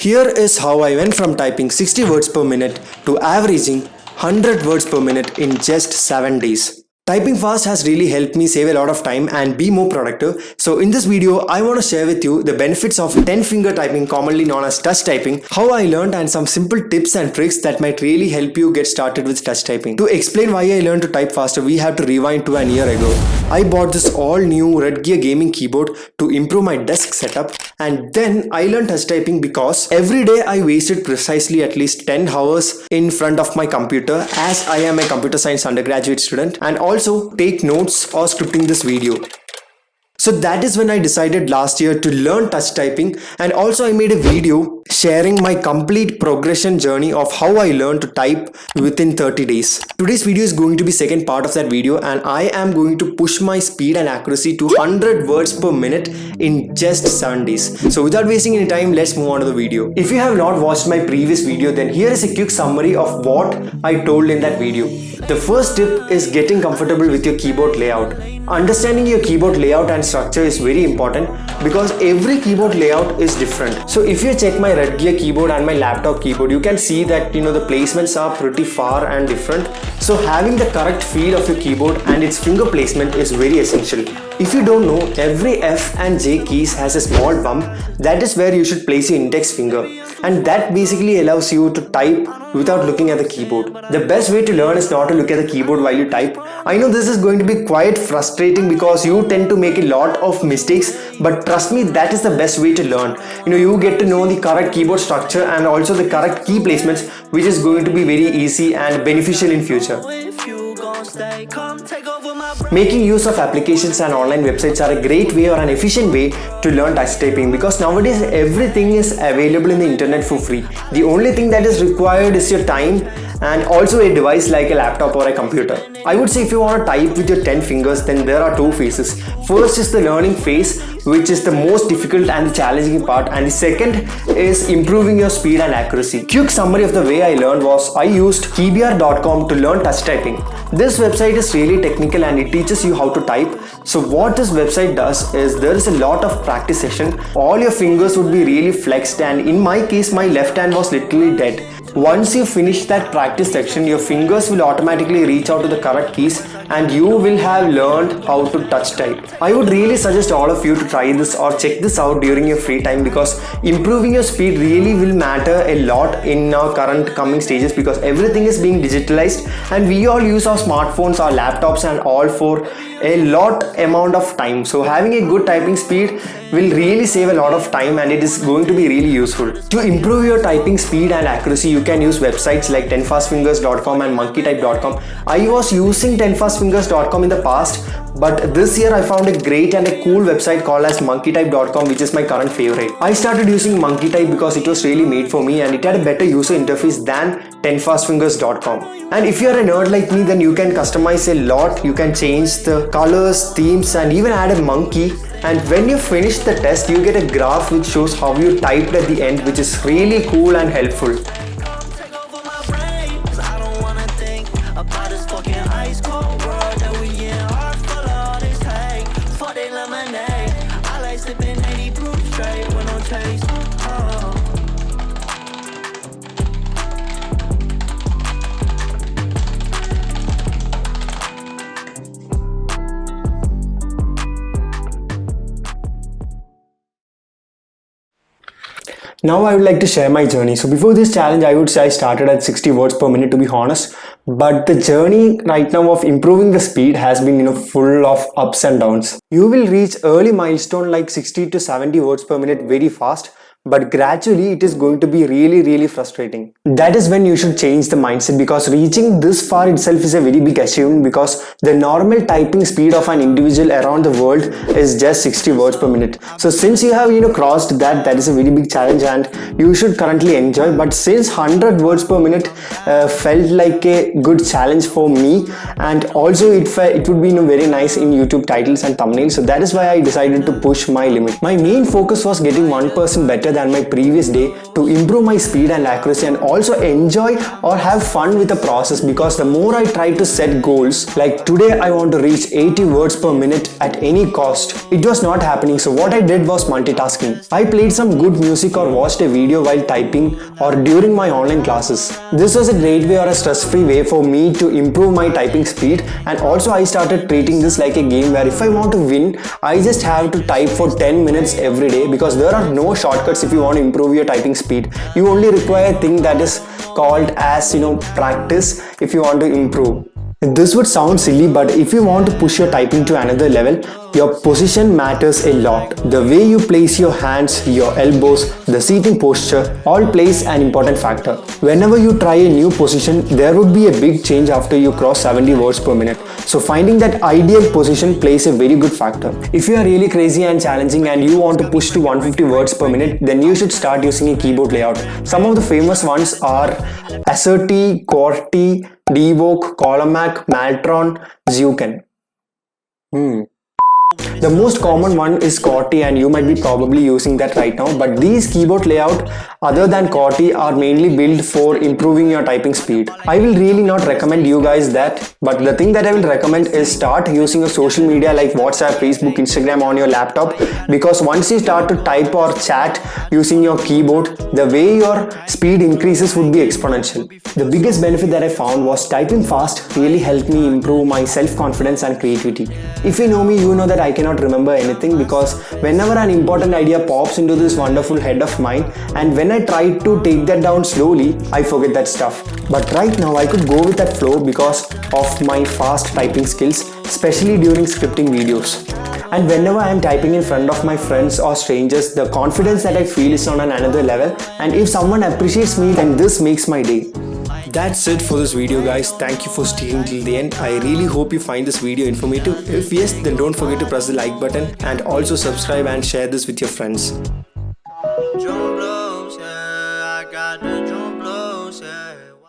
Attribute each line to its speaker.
Speaker 1: Here is how I went from typing 60 words per minute to averaging 100 words per minute in just 7 days. Typing fast has really helped me save a lot of time and be more productive. So in this video, I want to share with you the benefits of 10-finger typing, commonly known as touch typing, how I learned, and some simple tips and tricks that might really help you get started with touch typing. To explain why I learned to type faster, we have to rewind to an year ago. I bought this all new Red Gear gaming keyboard to improve my desk setup, and then I learned touch typing because every day I wasted precisely at least 10 hours in front of my computer, as I am a computer science undergraduate student and also take notes or scripting this video. So that is when I decided last year to learn touch typing, and also I made a video sharing my complete progression journey of how I learned to type within 30 days. Today's video is going to be second part of that video, and I am going to push my speed and accuracy to 100 words per minute in just 7 days. So without wasting any time, let's move on to the video. If you have not watched my previous video, then here is a quick summary of what I told in that video. The first tip is getting comfortable with your keyboard layout. Understanding your keyboard layout and structure is very important because every keyboard layout is different. So if you check my Red Gear keyboard and my laptop keyboard, you can see that the placements are pretty far and different. So having the correct feel of your keyboard and its finger placement is very essential. If you don't know, every F and J keys has a small bump. That is where you should place your index finger, and that basically allows you to type without looking at the keyboard. The best way to learn is not to look at the keyboard while you type. I know this is going to be quite frustrating because you tend to make a lot of mistakes, but trust me, that is the best way to learn. You get to know the correct keyboard structure and also the correct key placements, which is going to be very easy and beneficial in future. Making use of applications and online websites are a great way or an efficient way to learn touch typing, because nowadays everything is available in the internet for free. The only thing that is required is your time and also a device like a laptop or a computer. I would say if you want to type with your 10 fingers, then there are two phases. First is the learning phase, which is the most difficult and the challenging part, and the second is improving your speed and accuracy. Quick summary of the way I learned was I used keybr.com to learn touch typing. This website is really technical and it teaches you how to type. So what this website does is there is a lot of practice session. All your fingers would be really flexed, and in my case my left hand was literally dead. Once you finish that practice section, your fingers will automatically reach out to the correct keys and you will have learned how to touch type. I would really suggest all of you to try this or check this out during your free time, because improving your speed really will matter a lot in our current coming stages, because everything is being digitalized and we all use our smartphones, our laptops and all for a lot amount of time. So having a good typing speed will really save a lot of time and it is going to be really useful. To improve your typing speed and accuracy, you can use websites like 10fastfingers.com and monkeytype.com. I was using 10fastfingers.com in the past, but this year I found a great and a cool website called as monkeytype.com, which is my current favorite. I started using monkeytype because it was really made for me and it had a better user interface than 10fastfingers.com. And if you are a nerd like me, then you can customize a lot. You can change the colors, themes and even add a monkey. And when you finish the test, you get a graph which shows how you typed at the end, which is really cool and helpful. Now I would like to share my journey. So before this challenge, I would say I started at 60 words per minute, to be honest. But the journey right now of improving the speed has been full of ups and downs. You will reach early milestone like 60 to 70 words per minute very fast, but gradually it is going to be really frustrating. That is when you should change the mindset, because reaching this far itself is a very big achievement, because the normal typing speed of an individual around the world is just 60 words per minute. So since you have crossed that is a very big challenge and you should currently enjoy. But since 100 words per minute felt like a good challenge for me, and also it would be very nice in YouTube titles and thumbnails, so that is why I decided to push my limit. My main focus was getting 1% better than my previous day to improve my speed and accuracy and also enjoy or have fun with the process, because the more I try to set goals, like today I want to reach 80 words per minute at any cost, it was not happening. So what I did was multitasking. I played some good music or watched a video while typing or during my online classes. This was a great way or a stress-free way for me to improve my typing speed, and also I started treating this like a game where if I want to win, I just have to type for 10 minutes every day, because there are no shortcuts if you want to improve your typing speed. You only require a thing that is called as practice if you want to improve. This would sound silly, but if you want to push your typing to another level, your position matters a lot. The way you place your hands, your elbows, the seating posture all plays an important factor. Whenever you try a new position, there would be a big change after you cross 70 words per minute. So finding that ideal position plays a very good factor. If you are really crazy and challenging and you want to push to 150 words per minute, then you should start using a keyboard layout. Some of the famous ones are Acerty, QWERTY, Devoke, Colomac, Maltron, Zuken. The most common one is QWERTY, and you might be probably using that right now, but these keyboard layout other than QWERTY are mainly built for improving your typing speed. I will really not recommend you guys that, but the thing that I will recommend is start using a social media like WhatsApp, Facebook, Instagram on your laptop, because once you start to type or chat using your keyboard, the way your speed increases would be exponential. The biggest benefit that I found was typing fast really helped me improve my self-confidence and creativity. If you know me, you know that I cannot remember anything, because whenever an important idea pops into this wonderful head of mine, and when I try to take that down slowly, I forget that stuff. But right now I could go with that flow because of my fast typing skills, especially during scripting videos. And whenever I am typing in front of my friends or strangers, the confidence that I feel is on another level, and if someone appreciates me, then this makes my day. That's it for this video, guys. Thank you for staying till the end. I really hope you find this video informative. If yes, then don't forget to press the like button and also subscribe and share this with your friends.